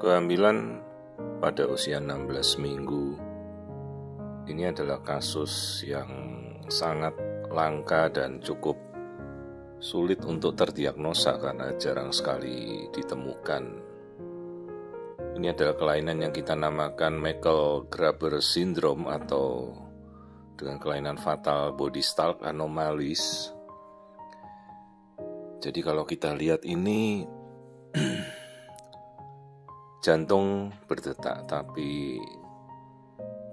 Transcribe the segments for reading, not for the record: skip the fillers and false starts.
Kehamilan pada usia 16 minggu ini adalah kasus yang sangat langka dan cukup sulit untuk terdiagnosa karena jarang sekali ditemukan. Ini adalah kelainan yang kita namakan Meckel-Graber syndrome atau dengan kelainan fatal body stalk anomalies. Jadi kalau kita lihat ini jantung berdetak, tapi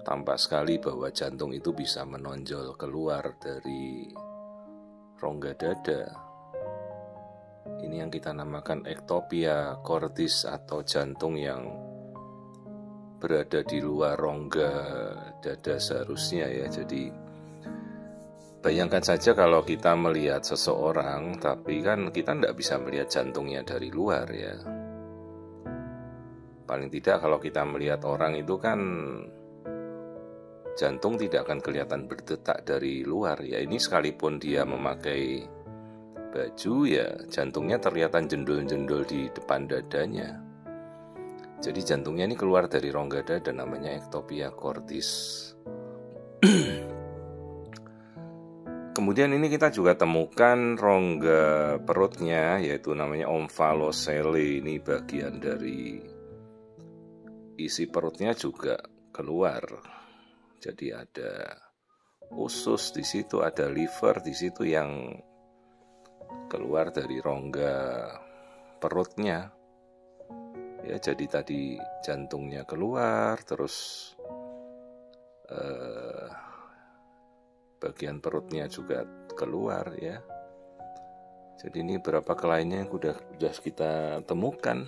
tampak sekali bahwa jantung itu bisa menonjol keluar dari rongga dada. Ini yang kita namakan ektopia cordis atau jantung yang berada di luar rongga dada seharusnya ya. Jadi bayangkan saja kalau kita melihat seseorang, tapi kan kita tidak bisa melihat jantungnya dari luar ya. Paling tidak kalau kita melihat orang itu kan jantung tidak akan kelihatan berdetak dari luar ya. Ini sekalipun dia memakai baju ya, jantungnya terlihatan jendol-jendol di depan dadanya. Jadi jantungnya ini keluar dari rongga dada, namanya ektopia cordis. Kemudian ini kita juga temukan rongga perutnya, yaitu namanya omphalocele. Ini bagian dari isi perutnya juga keluar. Jadi ada usus di situ, ada liver di situ yang keluar dari rongga perutnya. Ya, jadi tadi jantungnya keluar, terus bagian perutnya juga keluar ya. Jadi ini beberapa kelainan yang sudah kita temukan.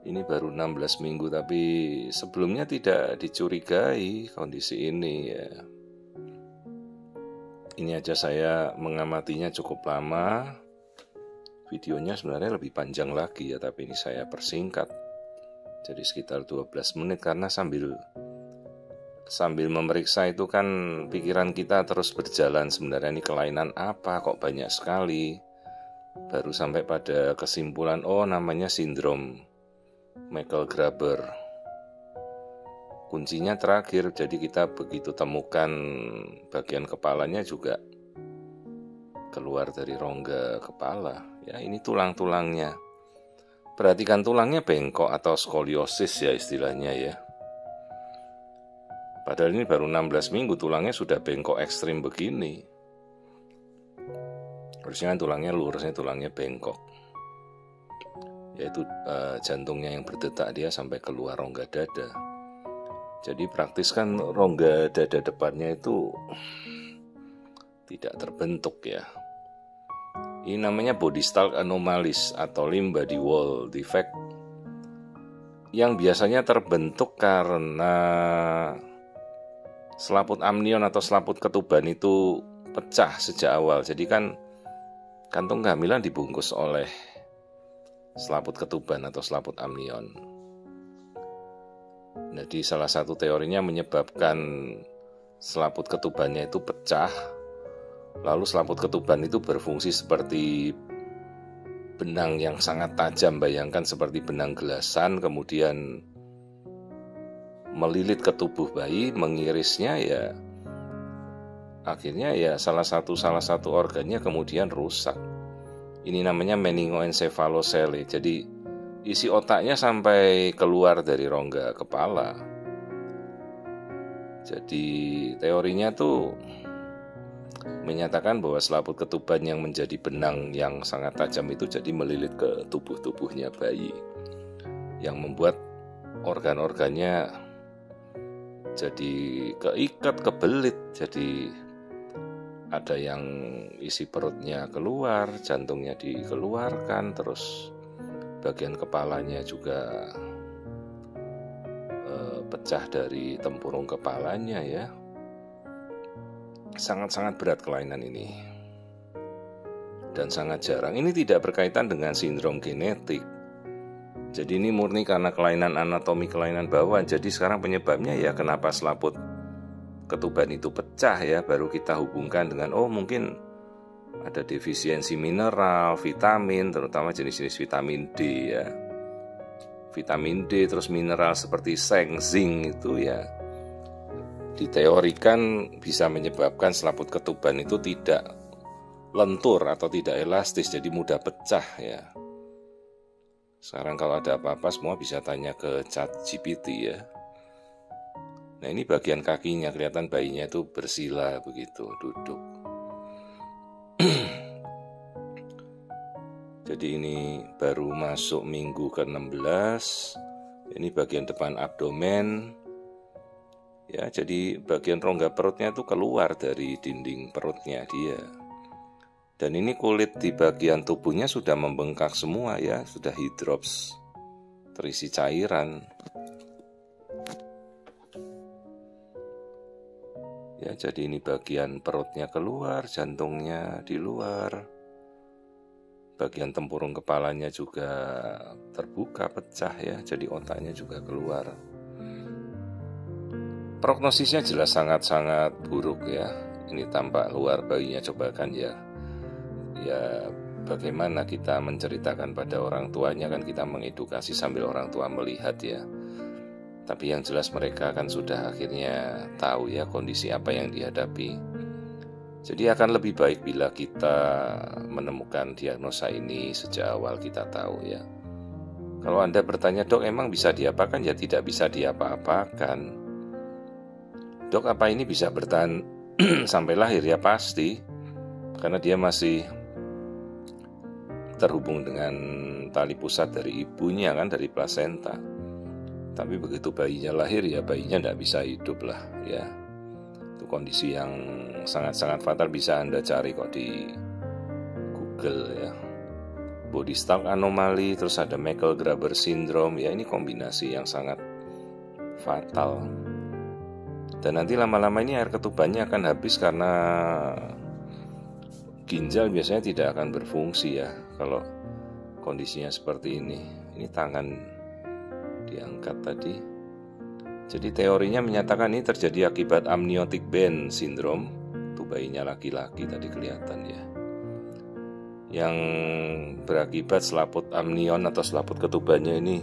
Ini baru 16 minggu, tapi sebelumnya tidak dicurigai kondisi ini ya. Ini aja saya mengamatinya cukup lama. Videonya sebenarnya lebih panjang lagi ya, tapi ini saya persingkat. Jadi sekitar 12 menit karena sambil memeriksa itu kan pikiran kita terus berjalan, sebenarnya ini kelainan apa kok banyak sekali. Baru sampai pada kesimpulan, oh namanya sindrom Meckel-Graber. Kuncinya terakhir, jadi kita begitu temukan bagian kepalanya juga keluar dari rongga kepala. Ya, ini tulang-tulangnya. Perhatikan tulangnya bengkok atau skoliosis ya istilahnya ya. Padahal ini baru 16 minggu tulangnya sudah bengkok ekstrim begini. Harusnya kan tulangnya lurusnya, tulangnya bengkok. Yaitu jantungnya yang berdetak dia sampai keluar rongga dada. Jadi praktis kan rongga dada depannya itu tidak terbentuk ya. Ini namanya body stalk anomalies atau limb body wall defect yang biasanya terbentuk karena selaput amnion atau selaput ketuban itu pecah sejak awal. Jadi kan kantung kehamilan dibungkus oleh selaput ketuban atau selaput amnion. Jadi salah satu teorinya menyebabkan selaput ketubannya itu pecah, lalu selaput ketuban itu berfungsi seperti benang yang sangat tajam, bayangkan seperti benang gelasan, kemudian melilit ke tubuh bayi, mengirisnya ya. Akhirnya ya salah satu organnya kemudian rusak. Ini namanya meningoencephalocele. Jadi isi otaknya sampai keluar dari rongga kepala. Jadi teorinya tuh menyatakan bahwa selaput ketuban yang menjadi benang yang sangat tajam itu jadi melilit ke tubuhnya bayi, yang membuat organ-organnya jadi keikat, kebelit. Jadi ada yang isi perutnya keluar, jantungnya dikeluarkan, terus bagian kepalanya juga pecah dari tempurung kepalanya ya. Sangat-sangat berat kelainan ini dan sangat jarang. Ini tidak berkaitan dengan sindrom genetik. Jadi ini murni karena kelainan anatomi, kelainan bawaan. Jadi sekarang penyebabnya ya kenapa selaput ketuban itu pecah ya, baru kita hubungkan dengan oh mungkin ada defisiensi mineral, vitamin, terutama jenis-jenis vitamin D ya. Vitamin D terus mineral seperti seng, zinc itu ya diteorikan bisa menyebabkan selaput ketuban itu tidak lentur atau tidak elastis, jadi mudah pecah ya. Sekarang kalau ada apa-apa semua bisa tanya ke ChatGPT ya. Nah ini bagian kakinya, kelihatan bayinya itu bersila begitu, duduk. Jadi ini baru masuk minggu ke-16. Ini bagian depan abdomen. Ya, jadi bagian rongga perutnya itu keluar dari dinding perutnya dia. Dan ini kulit di bagian tubuhnya sudah membengkak semua ya, sudah hidrops, terisi cairan. Ya, jadi ini bagian perutnya keluar, jantungnya di luar. Bagian tempurung kepalanya juga terbuka, pecah ya, jadi otaknya juga keluar. Prognosisnya jelas sangat-sangat buruk ya. Ini tampak luar bayinya, coba kan ya. Ya bagaimana kita menceritakan pada orang tuanya, kan kita mengedukasi sambil orang tua melihat ya. Tapi yang jelas mereka kan sudah akhirnya tahu ya kondisi apa yang dihadapi. Jadi akan lebih baik bila kita menemukan diagnosa ini sejak awal kita tahu ya. Kalau Anda bertanya, dok emang bisa diapakan? Ya tidak bisa diapa-apakan. Dok apa ini bisa bertahan sampai lahir? Ya pasti, karena dia masih terhubung dengan tali pusat dari ibunya kan, dari plasenta. Tapi begitu bayinya lahir ya bayinya tidak bisa hidup lah ya. Itu kondisi yang sangat-sangat fatal, bisa Anda cari kok di Google ya. Body stalk anomaly, terus ada Meckel-Graber syndrome ya, ini kombinasi yang sangat fatal. Dan nanti lama-lama ini air ketubannya akan habis karena ginjal biasanya tidak akan berfungsi ya kalau kondisinya seperti ini. Ini tangan diangkat tadi. Jadi teorinya menyatakan ini terjadi akibat amniotic band syndrome. Itu bayinya laki-laki tadi kelihatan ya. Yang berakibat selaput amnion atau selaput ketubannya ini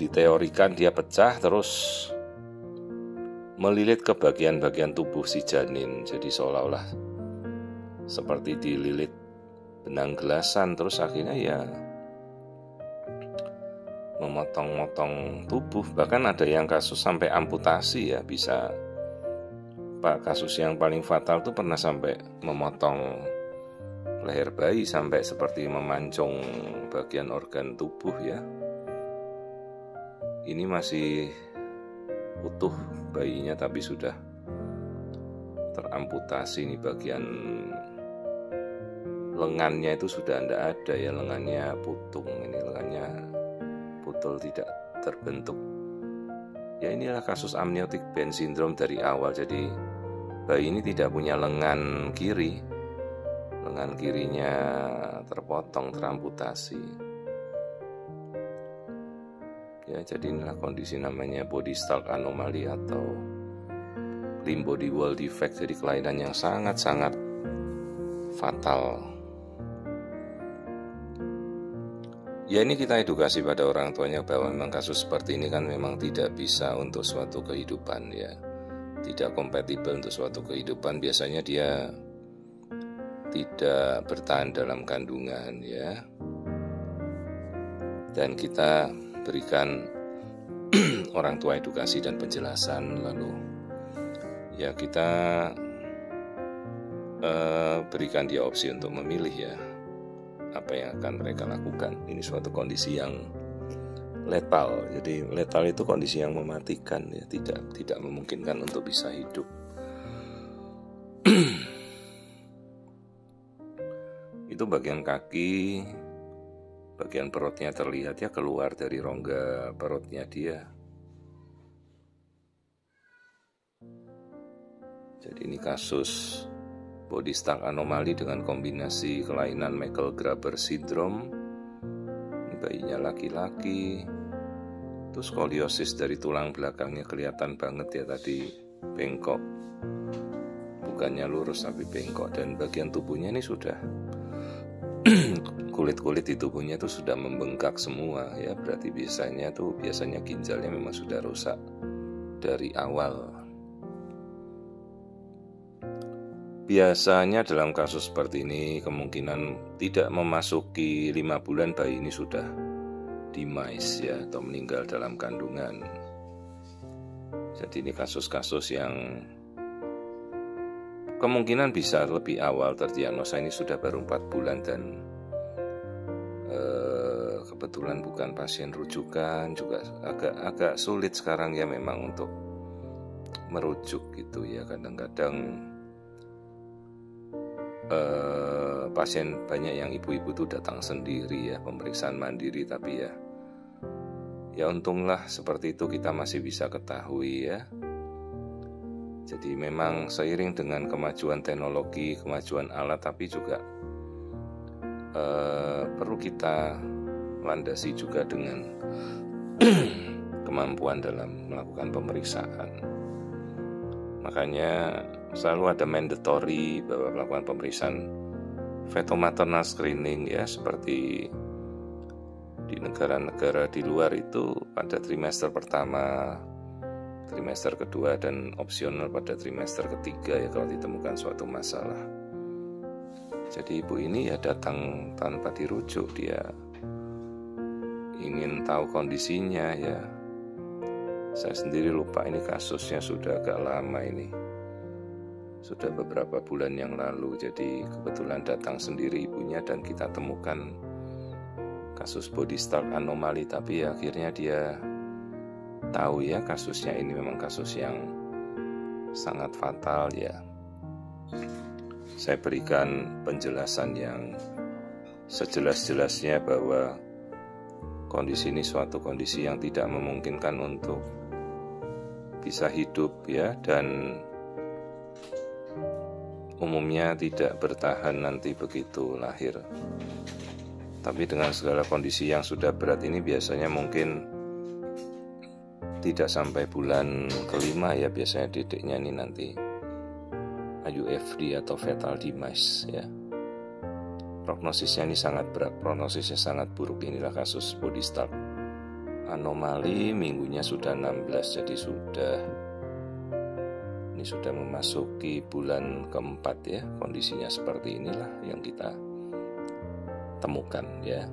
diteorikan dia pecah terus melilit ke bagian-bagian tubuh si janin. Jadi seolah-olah seperti dililit benang gelasan, terus akhirnya ya memotong-motong tubuh. Bahkan ada yang kasus sampai amputasi ya, bisa. Pak, kasus yang paling fatal tuh pernah sampai memotong leher bayi, sampai seperti memancung bagian organ tubuh ya. Ini masih utuh bayinya tapi sudah teramputasi. Ini bagian lengannya itu sudah tidak ada ya, lengannya putung, ini lengannya putul, tidak terbentuk. Ya inilah kasus amniotic band syndrome dari awal. Jadi bayi ini tidak punya lengan kiri, lengan kirinya terpotong, teramputasi. Ya jadi inilah kondisi namanya body stalk anomaly atau limb body wall defect, jadi kelainan yang sangat-sangat fatal. Ya ini kita edukasi pada orang tuanya bahwa memang kasus seperti ini kan memang tidak bisa untuk suatu kehidupan ya. Tidak kompatibel untuk suatu kehidupan. Biasanya dia tidak bertahan dalam kandungan ya. Dan kita berikan orang tua edukasi dan penjelasan, lalu ya kita berikan dia opsi untuk memilih ya apa yang akan mereka lakukan. Ini suatu kondisi yang letal. Jadi letal itu kondisi yang mematikan ya, tidak memungkinkan untuk bisa hidup. Itu bagian kaki, bagian perutnya terlihat ya, keluar dari rongga perutnya dia. Jadi ini kasus body stalk anomaly dengan kombinasi kelainan Meckel-Graber syndrome. Ini bayinya laki-laki. Terus skoliosis dari tulang belakangnya kelihatan banget ya, tadi bengkok. bukannya lurus tapi bengkok, dan bagian tubuhnya ini sudah kulit-kulit di tubuhnya itu sudah membengkak semua ya, berarti biasanya ginjalnya memang sudah rusak dari awal. Biasanya dalam kasus seperti ini kemungkinan tidak memasuki 5 bulan bayi ini sudah demise ya, atau meninggal dalam kandungan. Jadi ini kasus-kasus yang kemungkinan bisa lebih awal terdiagnosa, ini sudah baru 4 bulan dan kebetulan bukan pasien rujukan, juga agak sulit sekarang ya memang untuk merujuk gitu ya. Kadang-kadang pasien banyak yang ibu-ibu tuh datang sendiri ya, pemeriksaan mandiri, tapi ya untunglah seperti itu kita masih bisa ketahui ya. Jadi memang seiring dengan kemajuan teknologi, kemajuan alat, tapi juga perlu kita landasi juga dengan kemampuan dalam melakukan pemeriksaan. Makanya selalu ada mandatory bahwa melakukan pemeriksaan fetal-maternal screening ya, seperti di negara-negara di luar itu pada trimester pertama, trimester kedua, dan opsional pada trimester ketiga ya kalau ditemukan suatu masalah. Jadi ibu ini ya datang tanpa dirujuk, dia ingin tahu kondisinya ya. Saya sendiri lupa ini kasusnya sudah agak lama ini, sudah beberapa bulan yang lalu. Jadi kebetulan datang sendiri ibunya dan kita temukan kasus body stalk anomali, tapi ya akhirnya dia tahu ya kasusnya ini memang kasus yang sangat fatal ya. Saya berikan penjelasan yang sejelas-jelasnya bahwa kondisi ini suatu kondisi yang tidak memungkinkan untuk bisa hidup ya, dan umumnya tidak bertahan nanti begitu lahir. Tapi dengan segala kondisi yang sudah berat ini biasanya mungkin tidak sampai bulan kelima ya, biasanya dedeknya ini nanti IUFD atau fetal demise ya. Prognosisnya ini sangat berat, prognosisnya sangat buruk. Inilah kasus body stalk anomali, minggunya sudah 16, jadi ini sudah memasuki bulan keempat ya. Kondisinya seperti inilah yang kita temukan ya.